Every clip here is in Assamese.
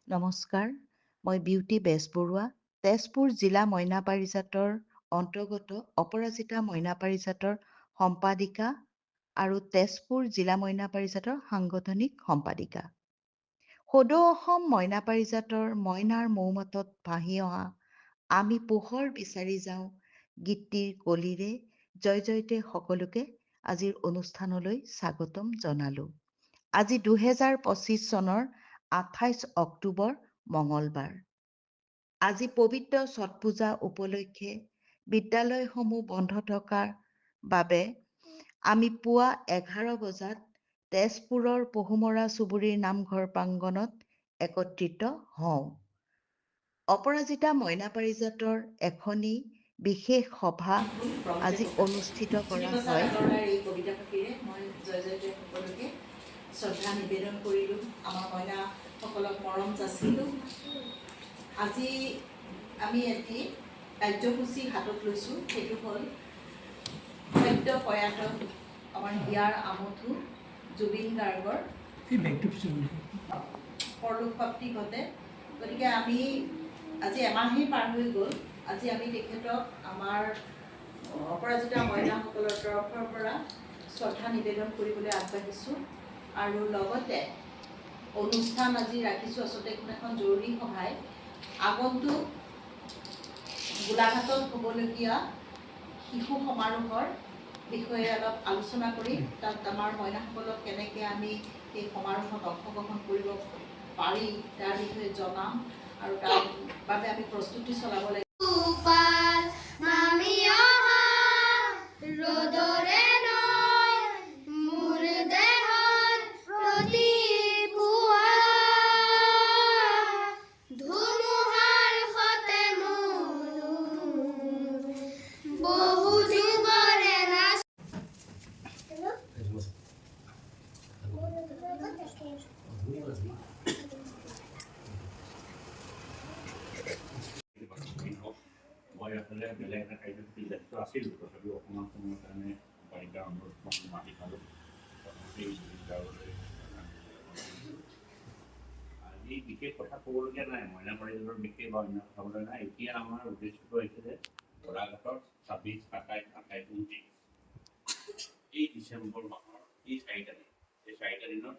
নমস্কাৰ, মই বিউটি বেজবৰুৱা, তেজপুৰ জিলা মইনা পাৰিজাতৰ অন্তৰ্গত অপৰাজিতা মইনা পাৰিজাতৰ সম্পাদিকা আৰু তেজপুৰ জিলা মইনা পাৰিজাতৰ সাংগঠনিক সম্পাদিকা। সদৌ অসম মইনা পাৰিজাতৰ মইনাৰ মৌমাতত ভাহি অহা আমি পোহৰ বিচাৰি যাওঁ গীতটিৰ কলিৰে জয় জয়তে সকলোকে আজিৰ অনুষ্ঠানলৈ স্বাগতম জনালোঁ। আজি 2025 চনৰ 28 অক্টোবৰ মঙলবাৰ। আজি পবিত্ৰ ছট পূজা উপলক্ষে বিদ্যালয়সমূহ বন্ধ থকাৰ বাবে আমি পুৱা 11 বজাত তেজপুৰৰ পহুমৰা চুবুৰীৰ নামঘৰ প্ৰাংগণত একত্ৰিত হওঁ। অপৰাজিতা মইনা পাৰিজাতৰ এখনি বিশেষ সভা আজি অনুষ্ঠিত কৰা হয়। এই কবিতা ফাঁকিৰে মই জয় জয়তে সকলোকে শ্ৰদ্ধা নিবেদন কৰিলোঁ, আমাৰ মইনাসকলক মৰম যাচিলোঁ। আজি আমি এটি কাৰ্যসূচী হাতত লৈছোঁ, সেইটো হ'ল সদ্য প্ৰয়াত আমাৰ হিয়াৰ আমঠু জুবিন গাৰ্গৰ পৰলোকপ্ৰাপ্তি ঘটে। গতিকে আমি আজি এমাহেই পাৰ হৈ গ'ল। আজি আমি তেখেতক আমাৰ অপৰাজিতা মইনাসকলৰ তৰফৰ পৰা শ্ৰদ্ধা নিবেদন কৰিবলৈ আগবাঢ়িছোঁ আৰু লগতে অনুষ্ঠান আজি ৰাখিছোঁ আচলতে এখন জৰুৰী সভাই আগন্তুক গোলাঘাটত হ'বলগীয়া শিশু সমাৰোহৰ বিষয়ে অলপ আলোচনা কৰি তাত আমাৰ মইনাসকলক কেনেকৈ আমি এই সমাৰোহত অংশগ্ৰহণ কৰিব পাৰি তাৰ বিষয়ে জনাম আৰু তাৰ বাবে আমি প্ৰস্তুতি চলাব লাগিব। মই আসলে বেলেগ এটা কাৰ্যসূচী ব্যস্ত আছিলোঁ, তথাপিও অকণমান সময়ৰ কাৰণে বাৰিষা অনুৰোধ মাতি খালোঁ। আজি বিশেষ কথা ক'বলগীয়া নাই, মইনা পাৰিজাতৰ বিশেষ বা অন্য কথা ক'বলগীয়া নাই। এতিয়া আমাৰ উদ্দেশ্যটো হৈছে যে গোলাঘাটৰ 26, 27, 28, 29 এই ডিচেম্বৰ মাহৰ এই 4 তাৰিখ, এই 4 তাৰিখত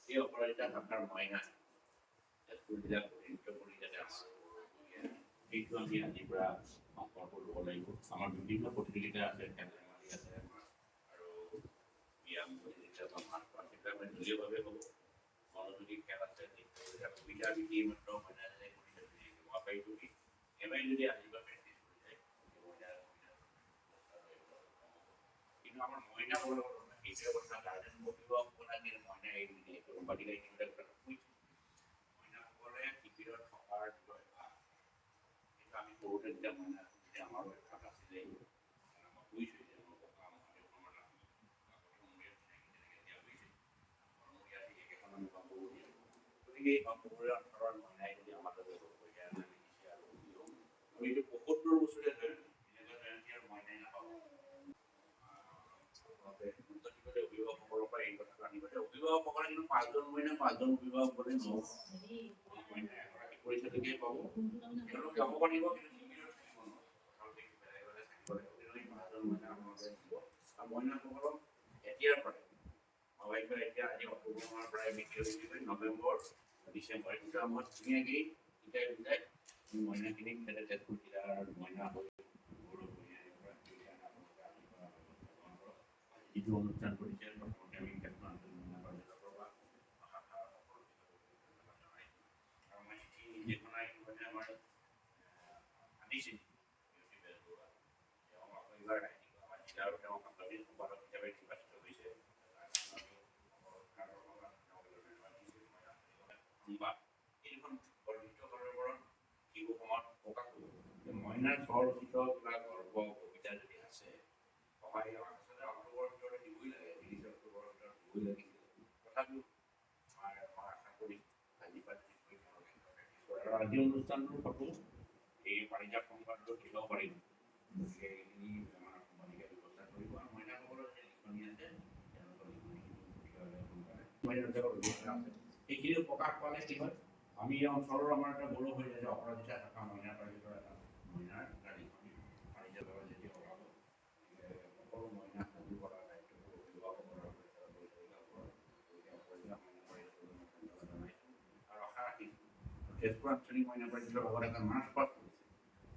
এই অপৰাজিতা ভাষাৰ মইনা তেজপুৰ জিলাত প্ৰতিনিধিত্ব কৰি যাতে আমাৰ সেইটো আমি আজিৰ পৰা সংকল্প ল'ব লাগিব। আমাৰ বিভিন্ন প্ৰতিযোগিতা আছে, খেল ধেমালি আছে আৰু ব্যায়াম প্ৰতিযোগিতা বা মাছ প্ৰতিযোগিতা দলীয়ভাৱে হ'ব, মনোযোগী খেল আছে, কবিতা বিধি মাত্ৰ মইনা এবাৰ যদি আজিৰ পৰা প্ৰেক্টিছ কৰি যায় কিন্তু আমাৰ মইনা সেইটোৱে কথা গাৰ্জেন অভিভাৱকসকলে মইনা এই সম্পাদিকা এইবিলাক কথা কৈছোঁ। মইনাসকলে শিবিৰত থকাৰ আমি সৰুতে যেতিয়া মইনা যেতিয়া আমাৰো অভ্যাস আছিলে মই কৈছোঁ যে মোৰ ককা মহাদেৱৰ গতিকে এই শংকৰীয়া অঞ্চলৰ মইনাই যদি আমাৰ লগত কঢ়িয়াই আনি দিছে আৰু আমি এইটো ৭৫ বছৰীয়া জয়ন্তী আৰু মইনাই নাপাওঁ। অভিভাৱকসকলৰ পৰা এই কথাটো আনিবলৈ অভিভাৱকসকলে কিন্তু 5জন মইনা 5জন অভিভাৱক গ'লে নহ'ব। মইনা এগৰাকী পৰিচালকে পাব, তেওঁলোক যাব পাৰিব কিন্তু মইনাসকলক এতিয়াৰ পৰাই এতিয়া আজি অক্টোবৰ মাহৰ পৰাই নৱেম্বৰ ডিচেম্বৰ এইটো আমাৰ ধুনীয়াকৈ শিকাই বুজাই মইনাখিনিক তেজপুৰ জিলাৰ মইনা হৈ যিটো অনুষ্ঠান কৰিছে প্ৰথমতে আমি মইনা পাৰিজাতৰ পৰা আৰু মই যিখন আমাৰ আনিছিল এইবাৰ আমাৰ জিলাৰ তেওঁ সাংবাদিক সম্পাদক হিচাপে নিৰ্বাচিত হৈছে। এইখন গৰ্বিত গৌৰৱৰ শিশু সমাজ প্ৰকাশ কৰোঁ যে মইনাৰ স্বৰচিত কিবা গৰ্ব কবিতা যদি আছে সহায় আচলতে অক্টোবৰৰ ভিতৰত দিবই লাগে, 30 অক্টোবৰৰ ভিতৰত দিবই লাগিছিল। তথাপিও মই আশা কৰি আজিৰ পৰা যদি আৰু আজি অনুষ্ঠানটোৰ ফটো এই পাৰিজাত সংবাদটো দিব পাৰিব। সেইখিনি আমাৰ সম্পাদিকাই ব্যৱস্থা কৰিব আৰু মইনাসকলৰ যে লিখনি আছে তেওঁলোকৰ লিখনি সেইখিনিও প্ৰকাশ পালে কি হয় আমি এই অঞ্চলৰ আমাৰ এটা গৌৰৱ হৈ যায় যে অপৰাজিতা থকা মইনা পাৰিজাতৰ এটা মইনাৰ গাড়ীখন পাৰিজাতৰ যেতিয়া ওলাব সকলো মইনা সাজু কৰা দায়িত্বটো অভিভাৱকৰ অপৰাজিতা মইনা পাৰিজাতৰ ধন্যবাদ জনাইছোঁ আৰু আশা ৰাখিছোঁ তেজপুৰ আঞ্চলিক মইনা পাৰিজাতৰ লগত এটা মাৰ্চ পাষ্ট কৰিছে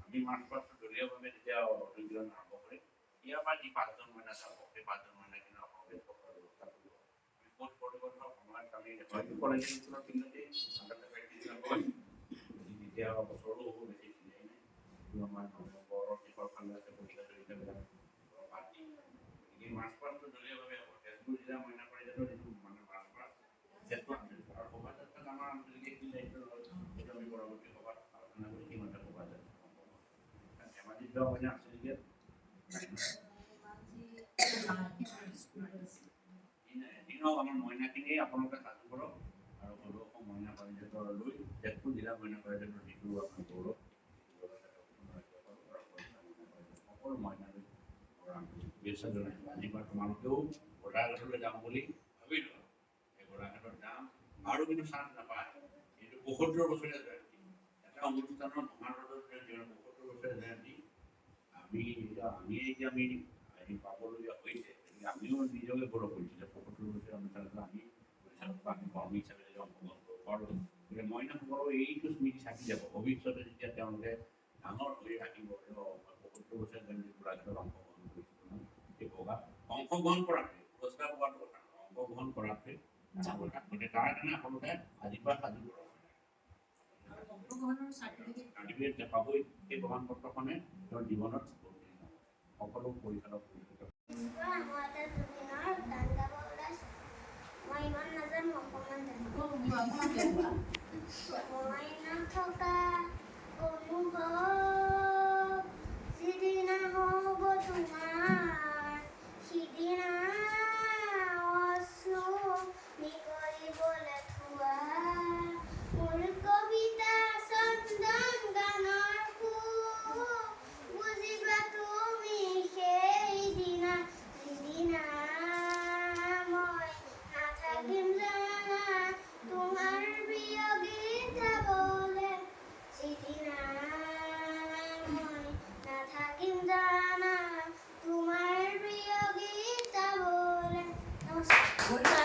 আমি মাৰ্চ পাষ্টটো দলীয়ভাৱে যেতিয়া অভিযোজন আৰম্ভ কৰিম ইয়াৰ পৰা যি 5জন মইনা যাব সেই 5জন মইনা কিন্তু সমাৱেশ কৰাৰ ব্যৱস্থা কৰিব আমি ক'ত প্ৰতিবন্ধ সময়ত আমি হয়তো কলেজ স্কুলৰ পিছতে এতিয়া বছৰো হ'ব বেছি দিয়াই নাই কিন্তু আমাৰ নৱেম্বৰৰ শেষৰ ফালে আছে পৰীক্ষা চৰীক্ষাবিলাক বাদ দি গতিকে মাৰ্চ পাষ্টটো দলীয়ভাৱে হ'ব তেজপুৰ জিলা মইনা পাৰিজাতৰ যিটো মানে মাৰ্চ পাষ্ট তেজপুৰ আঞ্চলিক আৰু শোভাযাত্ৰাত আমাৰ আঞ্চলিকে কি দায়িত্ব লয় সেইটো আমি পৰৱৰ্তী সভাত আলোচনা কৰি সেইমতে শোভাযাত্ৰা ধেমাজিত যোৱা মইনা আঞ্চলিকে আমাৰ মইনাখিনিয়ে আপোনালোকে সাজু কৰক আৰু সদৌ মইনা পাৰিজাতৰ লৈ তেজপুৰ জিলা মইনা পাৰিজাতৰ যিটো আপোনাৰ গৌৰৱ সকলো মইনালৈ শুভেচ্ছা জনাইছোঁ আজিৰ পৰা তোমালোকেও গোলাঘাটলৈ যাম বুলি ভাবিলোঁ এই গোলাঘাটত যাম আৰু কিন্তু চান্স নাপায় এইটো ৭৫ বছৰীয়া জয়ন্তী এটা অনুষ্ঠানৰ মহাৰথৰ জয়ন্তী ৭৫ বছৰীয়া জয়ন্তী আমি এতিয়া পাবলগীয়া হৈছে আমিও নিজকে গৌৰৱ কৰিছোঁ যে ৭৫ বছৰীয়া অনুষ্ঠানত আমি কৰ্মী হিচাপে যদি অংশগ্ৰহণ কৰিব পাৰোঁ গতিকে মইনাসকলৰ এইটো স্মৃতি থাকি যাব ভৱিষ্যতে যেতিয়া তেওঁলোকে ডাঙৰ হৈ ৰাখিব ৭৫ বছৰীয়া জয়ন্তী গোলাঘাটত অংশগ্ৰহণ কৰিছিলোঁ সেই অংশগ্ৰহণ কৰাটোৱে পুৰস্কাৰ পোৱাটো কথা অংশগ্ৰহণ কৰাটোৱে গতিকে তাৰ কাৰণে আপোনালোকে আজিৰ পৰা সাজু কৰক চাৰ্টিফিকেট দেখাবই সেই প্ৰমাণ পত্ৰখনে তেওঁৰ জীৱনত সকলো পৰিচালক মই ইমান নাজানো অকণমান মইনা থকা অনুভৱ যিদিনা হ'ব তোমাৰ সিদিনা কৰিবলৈ থোৱা মোৰ কবিতা চন্দন গানৰ বুজিবা তুমি সেইদিনা যিদিনা মই নাথাকিম জানা তোমাৰ প্ৰিয় গীত গাবলৈ যিদিনা মই নাথাকিম জানা তোমাৰ প্ৰিয় গীত গাবলৈ নমস্কাৰ